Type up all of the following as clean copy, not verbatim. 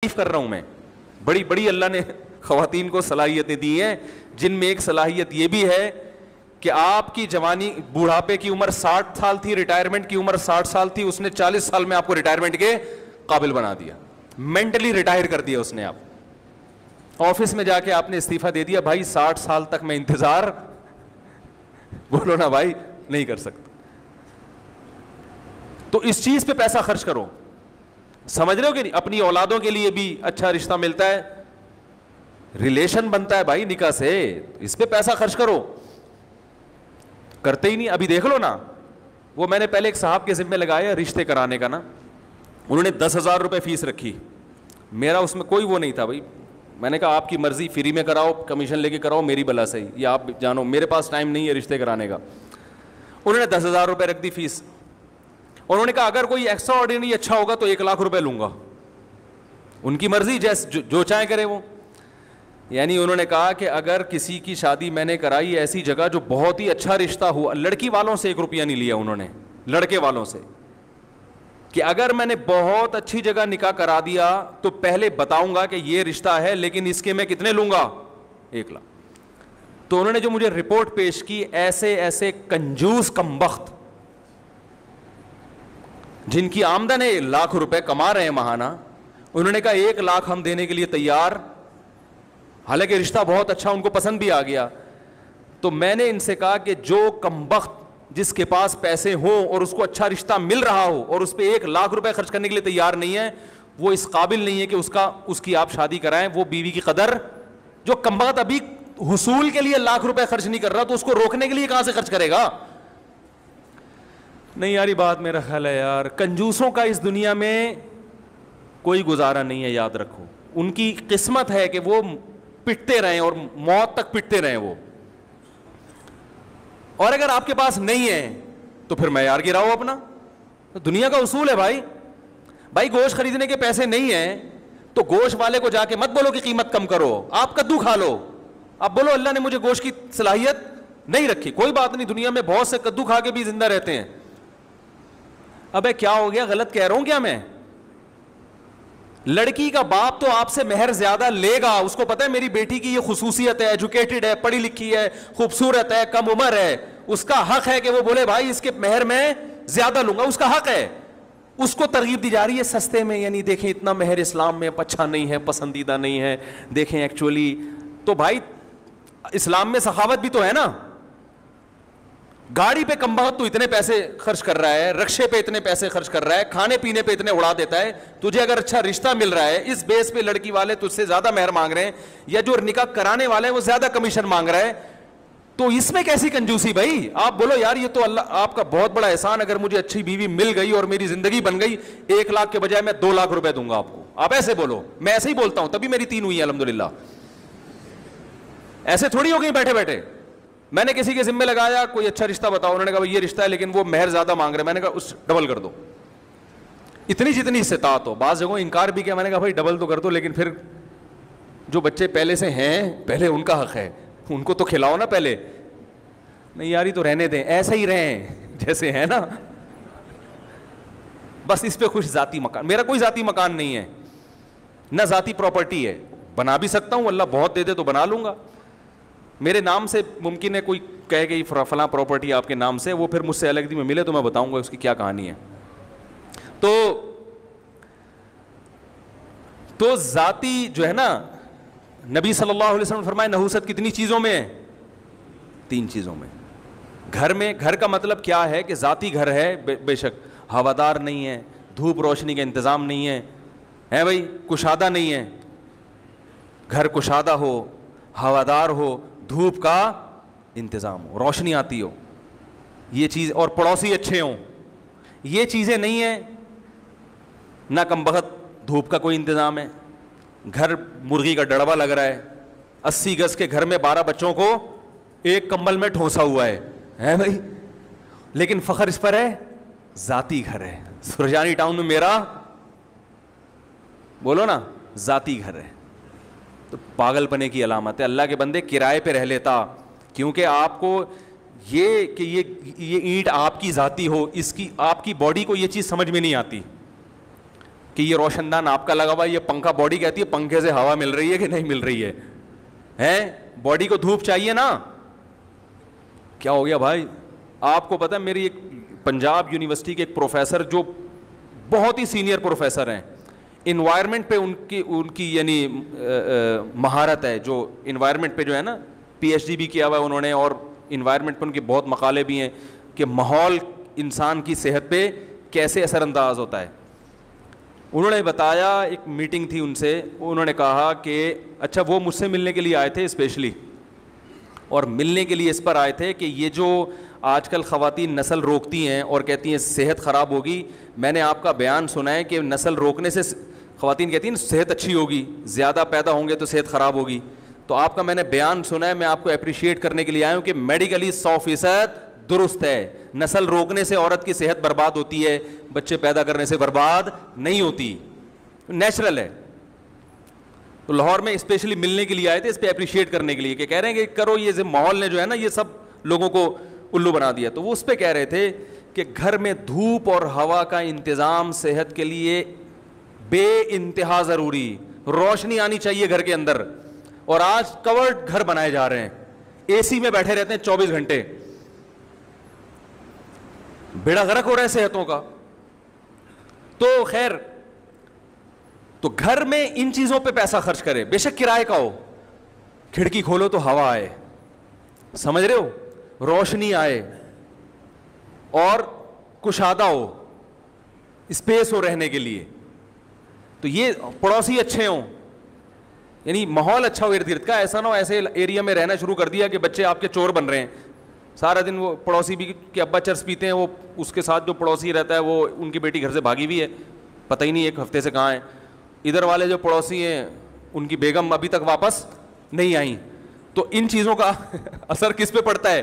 کر رہا ہوں میں. بڑی بڑی اللہ نے خواتین کو صلاحیتیں دی ہیں, جن میں ایک صلاحیت یہ بھی ہے کہ آپ کی جوانی, بوڑھاپے کی عمر 60 سال تھی, ریٹائرمنٹ کی عمر 60 سال تھی, اس نے 40 سال میں آپ کو ریٹائرمنٹ کے قابل بنا دیا, مینٹلی ریٹائر کر دیا اس نے. آپ آفس میں جا کے آپ نے استعفیٰ دے دیا, بھائی 60 سال تک میں انتظار, بولو نا بھائی, نہیں کر سکتا. تو اس چیز پہ پیسہ خرچ کرو. سمجھ رہے ہو کہ نہیں؟ اپنی اولادوں کے لیے بھی اچھا رشتہ ملتا ہے, ریلیشن بنتا ہے بھائی نکاح سے, اس پہ پیسہ خرچ کرو. کرتے ہی نہیں. ابھی دیکھ لو نا, وہ میں نے پہلے ایک صاحب کے ذمہ لگایا رشتے کرانے کا نا, انہوں نے 10,000 روپے فیس رکھی. میرا اس میں کوئی وہ نہیں تھا بھائی, میں نے کہا آپ کی مرضی, فری میں کراؤ, کمیشن لے کے کراؤ, میری بلا صحیح, یہ آپ جانو, میرے پاس ٹائم نہیں ہے رشتے کرانے کا. انہوں نے 10,000 روپے رکھ دی فیس. انہوں نے کہا اگر کوئی ایکسٹرا آرڈینری اچھا ہوگا تو 1,00,000 روپے لوں گا. ان کی مرضی, جیسے جو چاہے کرے وہ. یعنی انہوں نے کہا کہ اگر کسی کی شادی میں نے کرائی ایسی جگہ جو بہت ہی اچھا رشتہ ہوا, لڑکی والوں سے 1 روپیہ نہیں لیا انہوں نے, لڑکے والوں سے, کہ اگر میں نے بہت اچھی جگہ نکاح کرا دیا تو پہلے بتاؤں گا کہ یہ رشتہ ہے, لیکن اس کے میں کتنے لوں گا, 1,00,000. تو انہوں نے جو مجھے رپورٹ پیش کی, ایسے ایسے کنجوس کمبخت جن کی آمدن ہے 1,00,000 روپے کما رہے ہیں ماہانہ, انہوں نے کہا 1,00,000 ہم دینے کے لیے تیار, حالانکہ رشتہ بہت اچھا, ان کو پسند بھی آ گیا. تو میں نے ان سے کہا کہ جو کمبخت جس کے پاس پیسے ہوں اور اس کو اچھا رشتہ مل رہا ہو اور اس پہ 1,00,000 روپے خرچ کرنے کے لیے تیار نہیں ہے, وہ اس قابل نہیں ہے کہ اس کی آپ شادی کرائیں. وہ بیوی کی قدر, جو کمبخت ابھی حصول کے لیے 1,00,000 روپے خرچ نہیں کر رہا, تو اس کو روکنے کے لیے کہاں سے خرچ کرے گا. نہیں یار, یہ بات میرا خیال ہے یار, کنجوسوں کا اس دنیا میں کوئی گزارا نہیں ہے, یاد رکھو. ان کی قسمت ہے کہ وہ پٹتے رہیں اور موت تک پٹتے رہیں وہ. اور اگر آپ کے پاس نہیں ہے تو پھر معیار گراؤ اپنا. دنیا کا اصول ہے بھائی. بھائی گوشت خریدنے کے پیسے نہیں ہیں تو گوشت والے کو جا کے مت بولو کہ قیمت کم کرو, آپ کدو کھا لو. آپ بولو اللہ نے مجھے گوشت کی صلاحیت نہیں رکھی, کوئی بات نہیں, دنیا میں بہت سے کدو کھا کے بھی زندہ رہتے ہیں. ابے کیا ہو گیا, غلط کہہ رہا ہوں کیا میں؟ لڑکی کا باپ تو آپ سے مہر زیادہ لے گا, اس کو پتا ہے میری بیٹی کی یہ خصوصیت ہے, ایجوکیٹڈ ہے, پڑھی لکھی ہے, خوبصورت ہے, کم عمر ہے, اس کا حق ہے کہ وہ بولے بھائی اس کے مہر میں زیادہ لوں گا, اس کا حق ہے. اس کو ترغیب دی جا رہی ہے سستے میں, یعنی دیکھیں اتنا مہر اسلام میں اچھا نہیں ہے, پسندیدہ نہیں ہے, دیکھیں ایکچولی. تو بھائی اسلام میں سخاوت بھی تو ہے نا. گاڑی پہ کم بہت تو اتنے پیسے خرچ کر رہا ہے, رکشے پہ اتنے پیسے خرچ کر رہا ہے, کھانے پینے پہ اتنے اڑا دیتا ہے. تجھے اگر اچھا رشتہ مل رہا ہے, اس بیس پہ لڑکی والے تجھ سے زیادہ مہر مانگ رہے ہیں, یا جو نکاح کرانے والے ہیں وہ زیادہ کمیشن مانگ رہا ہے, تو اس میں کیسی کنجوسی بھائی؟ آپ بولو یار یہ تو اللہ آپ کا بہت بڑا احسان, اگر مجھے اچھی بیوی مل گئی اور میری زندگی بن گئی, 1,00,000 کے بجائے میں 2,00,000 روپے دوں گا آپ کو. آپ ایسے بولو, میں ایسے ہی بولتا ہوں, تبھی میری 3 ہوئی ہیں الحمدللہ. ایسے تھوڑی ہو گئی بیٹھے بیٹھے. میں نے کسی کے ذمہ لگایا کوئی اچھا رشتہ بتاؤ, انہوں نے کہا یہ رشتہ ہے لیکن وہ مہر زیادہ مانگ رہے ہیں. میں نے کہا اس ڈبل کر دو, اتنی جتنی استطاعت ہو. بعض جگہوں انکار بھی کیا, میں نے کہا بھائی ڈبل تو کر دو, لیکن پھر جو بچے پہلے سے ہیں پہلے ان کا حق ہے, ان کو تو کھلاؤ نا پہلے. نہیں یاری تو رہنے دیں, ایسا ہی رہیں جیسے ہے نا. بس اس پہ خوش. ذاتی مکان, میرا کوئی ذاتی مکان نہیں ہے, نہ ذاتی پراپرٹی ہے. بنا بھی سکتا ہوں, اللہ بہت دے دے تو بنا لوں گا. میرے نام سے ممکن ہے کوئی کہے کہ فلاں پراپرٹی آپ کے نام سے, وہ پھر مجھ سے الگ میں ملے تو میں بتاؤں گا اس کی کیا کہانی ہے. تو ذاتی جو ہے نا, نبی صلی اللہ علیہ وسلم فرمائے نحوست کتنی چیزوں میں ہے؟ 3 چیزوں میں. گھر میں, گھر کا مطلب کیا ہے کہ ذاتی گھر ہے, بے شک ہوادار نہیں ہے, دھوپ روشنی کا انتظام نہیں ہے, ہے بھائی, کشادہ نہیں ہے. گھر کشادہ ہو, ہوادار ہو, دھوپ کا انتظام ہو, روشنی آتی ہو, یہ چیز, اور پڑوسی اچھے ہوں. یہ چیزیں نہیں ہیں, نہ کم بخت دھوپ کا کوئی انتظام ہے. گھر مرغی کا ڈڑبا لگ رہا ہے, 80 گز کے گھر میں 12 بچوں کو ایک کمبل میں ٹھونسا ہوا ہے بھائی, لیکن فخر اس پر ہے ذاتی گھر ہے. سرجانی ٹاؤن میں میرا, بولو نا, ذاتی گھر ہے. تو پاگل پنے کی علامت ہے. اللہ کے بندے کرائے پہ رہ لیتا, کیونکہ آپ کو یہ کہ یہ اینٹ آپ کی ذاتی ہو, اس کی آپ کی باڈی کو یہ چیز سمجھ میں نہیں آتی. کہ یہ روشن دان آپ کا لگا ہوا, یہ پنکھا, باڈی کہتی ہے پنکھے سے ہوا مل رہی ہے کہ نہیں مل رہی ہے, باڈی کو دھوپ چاہیے نا. کیا ہو گیا بھائی؟ آپ کو پتا ہے میری ایک پنجاب یونیورسٹی کے ایک پروفیسر جو بہت ہی سینئر پروفیسر ہیں, انوائرمنٹ پہ ان کی یعنی مہارت ہے, جو انوائرمنٹ پہ جو ہے نا پی ایچ ڈی بھی کیا ہوا ہے انہوں نے, اور انوائرمنٹ پہ ان کے بہت مقالے بھی ہیں کہ ماحول انسان کی صحت پہ کیسے اثر انداز ہوتا ہے. انہوں نے بتایا, ایک میٹنگ تھی ان سے, انہوں نے کہا کہ اچھا وہ مجھ سے ملنے کے لیے آئے تھے اسپیشلی, اور ملنے کے لیے اس پر آئے تھے کہ یہ جو آج کل خواتین نسل روکتی ہیں اور کہتی ہیں صحت خراب ہوگی, میں نے آپ کا بیان سنا ہے کہ نسل روکنے سے خواتین کہتی ہیں صحت اچھی ہوگی, زیادہ پیدا ہوں گے تو صحت خراب ہوگی. تو آپ کا میں نے بیان سنا ہے, میں آپ کو اپریشیٹ کرنے کے لیے آیا ہوں کہ میڈیکلی 100% درست ہے, نسل روکنے سے عورت کی صحت برباد ہوتی ہے, بچے پیدا کرنے سے برباد نہیں ہوتی, نیچرل ہے. تو لاہور میں اسپیشلی ملنے کے لیے آئے تھے, اس پہ اپریشیٹ کرنے کے لیے کہ کہہ رہے ہیں کہ کرو, یہ ماحول نے جو ہے نا یہ سب لوگوں کو الو بنا دیا. تو وہ اس پہ کہہ رہے تھے کہ گھر میں دھوپ اور ہوا کا انتظام صحت کے لیے بے انتہا ضروری, روشنی آنی چاہیے گھر کے اندر. اور آج کورڈ گھر بنائے جا رہے ہیں, اے سی میں بیٹھے رہتے ہیں 24 گھنٹے, بیڑا غرق ہو رہا ہے صحتوں کا. تو خیر, تو گھر میں ان چیزوں پہ پیسہ خرچ کرے, بے شک کرائے کا ہو, کھڑکی کھولو تو ہوا آئے, سمجھ رہے ہو, روشنی آئے اور کشادہ ہو, اسپیس ہو رہنے کے لیے. تو یہ پڑوسی اچھے ہوں, یعنی ماحول اچھا ہو ارد گرد کا, ایسا نہ ہو ایسے ایریا میں رہنا شروع کر دیا کہ بچے آپ کے چور بن رہے ہیں. سارا دن وہ پڑوسی بھی کہ ابا چرس پیتے ہیں, وہ اس کے ساتھ جو پڑوسی رہتا ہے وہ ان کی بیٹی گھر سے بھاگی ہوئی ہے, پتہ ہی نہیں ایک ہفتے سے کہاں ہے. ادھر والے جو پڑوسی ہیں ان کی بیگم ابھی تک واپس نہیں آئیں. تو ان چیزوں کا اثر کس پہ پڑتا ہے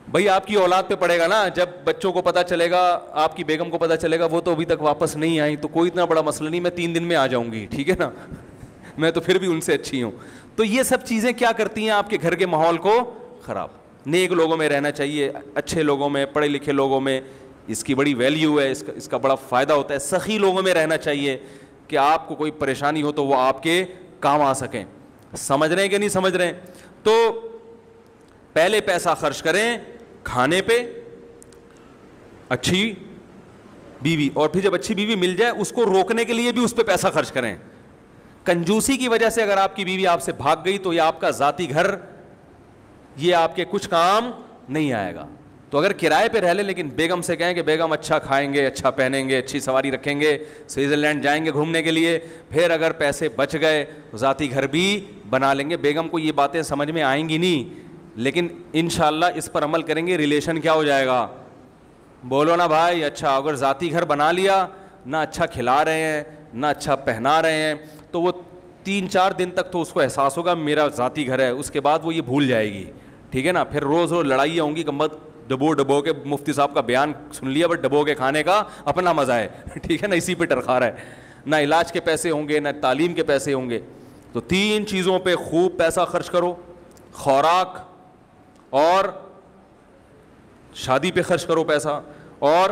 بھائی؟ آپ کی اولاد پہ پڑے گا نا. جب بچوں کو پتہ چلے گا, آپ کی بیگم کو پتہ چلے گا وہ تو ابھی تک واپس نہیں آئی, تو کوئی اتنا بڑا مسئلہ نہیں, میں 3 دن میں آ جاؤں گی, ٹھیک ہے نا, میں تو پھر بھی ان سے اچھی ہوں. تو یہ سب چیزیں کیا کرتی ہیں آپ کے گھر کے ماحول کو خراب. نیک لوگوں میں رہنا چاہیے, اچھے لوگوں میں, پڑھے لکھے لوگوں میں, اس کی بڑی ویلیو ہے, اس کا بڑا فائدہ ہوتا ہے. سخی لوگوں میں رہنا چاہیے کہ آپ کو کوئی پریشانی ہو تو وہ آپ کے کام آ سکیں. سمجھ رہے ہیں کہ نہیں سمجھ رہے ہیں؟ تو پہلے پیسہ خرچ کریں کھانے پہ, اچھی بیوی, اور پھر جب اچھی بیوی مل جائے اس کو روکنے کے لیے بھی اس پہ پیسہ خرچ کریں. کنجوسی کی وجہ سے اگر آپ کی بیوی آپ سے بھاگ گئی تو یہ آپ کا ذاتی گھر, یہ آپ کے کچھ کام نہیں آئے گا. تو اگر کرائے پہ رہ لیں لیکن بیگم سے کہیں کہ بیگم اچھا کھائیں گے, اچھا پہنیں گے, اچھی سواری رکھیں گے, سوئٹزرلینڈ جائیں گے گھومنے کے لیے, پھر اگر پیسے بچ گئے ذاتی گھر بھی بنا لیں گے. بیگم کو یہ باتیں سمجھ میں آئیں گی نہیں, لیکن انشاءاللہ اس پر عمل کریں گے, ریلیشن کیا ہو جائے گا؟ بولو نا بھائی. اچھا اگر ذاتی گھر بنا لیا, نہ اچھا کھلا رہے ہیں نہ اچھا پہنا رہے ہیں, تو وہ 3-4 دن تک تو اس کو احساس ہوگا میرا ذاتی گھر ہے, اس کے بعد وہ یہ بھول جائے گی, ٹھیک ہے نا. پھر روز روز لڑائیاں ہوں گی, کمبخت ڈبو کے مفتی صاحب کا بیان سن لیا بٹ ڈبو کے کھانے کا اپنا مزہ ہے, ٹھیک ہے نا, اسی پہ ٹرخا رہا ہے. نہ علاج کے پیسے ہوں گے نہ تعلیم کے پیسے ہوں گے. تو 3 چیزوں پہ خوب پیسہ خرچ کرو, خوراک اور شادی پہ خرچ کرو پیسہ, اور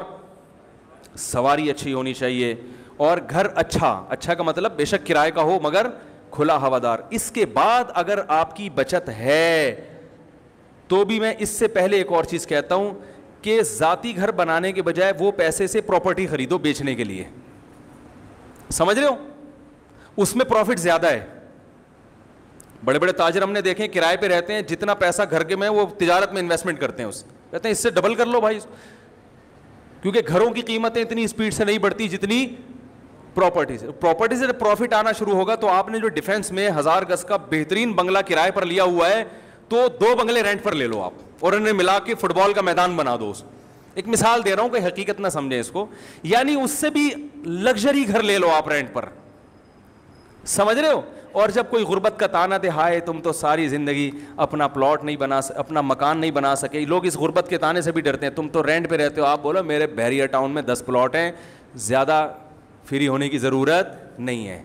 سواری اچھی ہونی چاہیے, اور گھر اچھا کا مطلب بے شک کرائے کا ہو مگر کھلا ہوادار. اس کے بعد اگر آپ کی بچت ہے تو بھی میں اس سے پہلے ایک اور چیز کہتا ہوں کہ ذاتی گھر بنانے کے بجائے وہ پیسے سے پراپرٹی خریدو بیچنے کے لیے. سمجھ رہے ہو؟ اس میں پروفٹ زیادہ ہے. بڑے بڑے تاجر ہم نے دیکھے کرائے پہ رہتے ہیں, جتنا پیسہ گھر کے میں وہ تجارت میں انویسٹمنٹ کرتے ہیں, کہتے ہیں اس سے ڈبل کر لو بھائی, کیونکہ گھروں کی قیمتیں اتنی اسپیڈ سے نہیں بڑھتی جتنی پراپرٹی سے. پراپرٹی سے جب پروفٹ آنا شروع ہوگا تو آپ نے جو ڈیفینس میں 1000 گز کا بہترین بنگلہ کرائے پر لیا ہوا ہے تو 2 بنگلے رینٹ پر لے لو آپ, اور انہیں ملا کے فٹ بال کا میدان بنا دو. ایک مثال دے رہا ہوں کہ حقیقت نہ سمجھیں اس کو, یعنی اس سے بھی لگژری گھر لے لو آپ رینٹ پر, سمجھ رہے ہو. اور جب کوئی غربت کا تانا دے ہائے تم تو ساری زندگی اپنا پلاٹ نہیں بنا اپنا مکان نہیں بنا سکے, لوگ اس غربت کے تانے سے بھی ڈرتے ہیں, تم تو رینٹ پہ رہتے ہو, آپ بولو میرے بحریہ ٹاؤن میں 10 پلاٹ ہیں, زیادہ فری ہونے کی ضرورت نہیں ہے.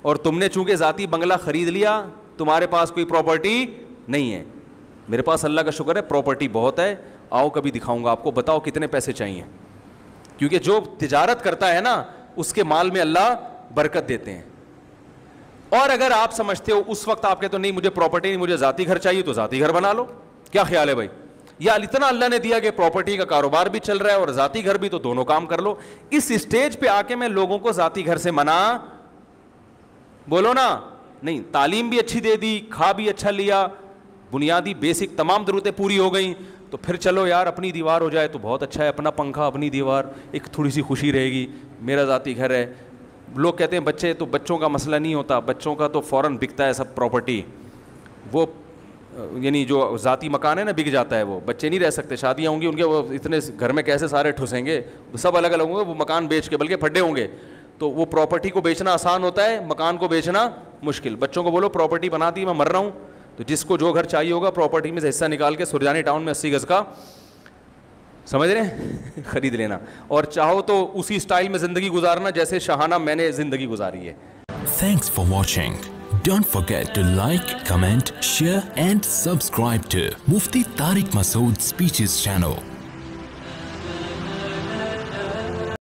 اور تم نے چونکہ ذاتی بنگلہ خرید لیا, تمہارے پاس کوئی پراپرٹی نہیں ہے. میرے پاس اللہ کا شکر ہے پراپرٹی بہت ہے, آؤ کبھی دکھاؤں گا آپ کو, بتاؤ کتنے پیسے چاہیے. کیونکہ جو تجارت کرتا ہے نا اس کے مال میں اللہ برکت دیتے ہیں. اور اگر آپ سمجھتے ہو اس وقت آپ کہتے ہو نہیں مجھے پراپرٹی نہیں, مجھے ذاتی گھر چاہیے, تو ذاتی گھر بنا لو. کیا خیال ہے بھائی؟ یا اتنا اللہ نے دیا کہ پراپرٹی کا کاروبار بھی چل رہا ہے اور ذاتی گھر بھی, تو دونوں کام کر لو. اس اسٹیج پہ آ کے میں لوگوں کو ذاتی گھر سے منع بولو نا نہیں. تعلیم بھی اچھی دے دی, کھا بھی اچھا لیا, بنیادی بیسک تمام ضرورتیں پوری ہو گئیں, تو پھر چلو یار اپنی دیوار ہو جائے تو بہت اچھا ہے, اپنا پنکھا اپنی دیوار, ایک تھوڑی سی خوشی رہے گی, میرا ذاتی گھر ہے. لوگ کہتے ہیں بچے, تو بچوں کا مسئلہ نہیں ہوتا, بچوں کا تو فوراً بکتا ہے سب پراپرٹی, وہ یعنی جو ذاتی مکان ہے نا بک جاتا ہے, وہ بچے نہیں رہ سکتے, شادیاں ہوں گی ان کے, وہ اتنے گھر میں کیسے سارے ٹھسیں گے, سب الگ الگ ہوں گے, وہ مکان بیچ کے بلکہ پھڈے ہوں گے. تو وہ پراپرٹی کو بیچنا آسان ہوتا ہے, مکان کو بیچنا مشکل. بچوں کو بولو پراپرٹی بنا دی, میں مر رہا ہوں, تو جس کو جو گھر چاہیے ہوگا پراپرٹی میں سے حصہ نکال کے سرجانی ٹاؤن میں 80 گز کا, سمجھ رہے ہیں, خرید لینا, اور چاہو تو اسی سٹائل میں زندگی گزارنا جیسے شاہانہ میں نے زندگی گزاری ہے. Thanks for watching. Don't forget to like, comment, share and subscribe to Mufti Tariq Masood Speeches channel.